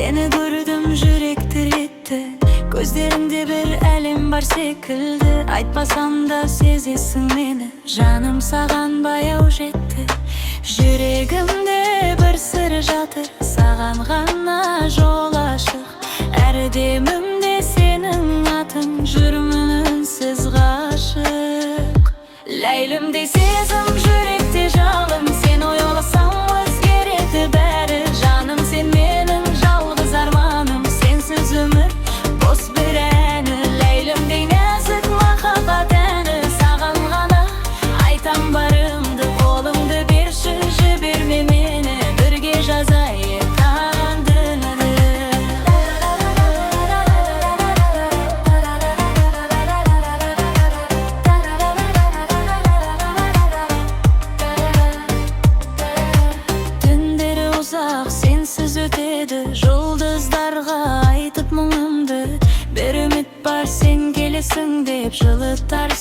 Seni gördüm yürek diretti, gözlerinde bir elim var sekildi. Айтпасам da sezesin meni, жаным саған баяу жетті. Жүрегімде бір сыр жатыр, саған ғана жол ашық. Әр демімде сенің атың, жүрмін үнсіз ғашық. Ләйлімдей сезім жүректе жалын, сен ойласам өзгереді бәрі. Жаным, сен менің жалғыз арманым, сенсіз өмір бос бір әні. Ләйлімдей нәзік махаббат әні, саған ғана айтам барымды. Қолыңды берші, жіберме мені, бірге жазайық әнді. Түндері ұзақ сенсіз өтеді, жұлдыздарға айтып мұңымды. Бір үміт бар, сен келесің деп жылытар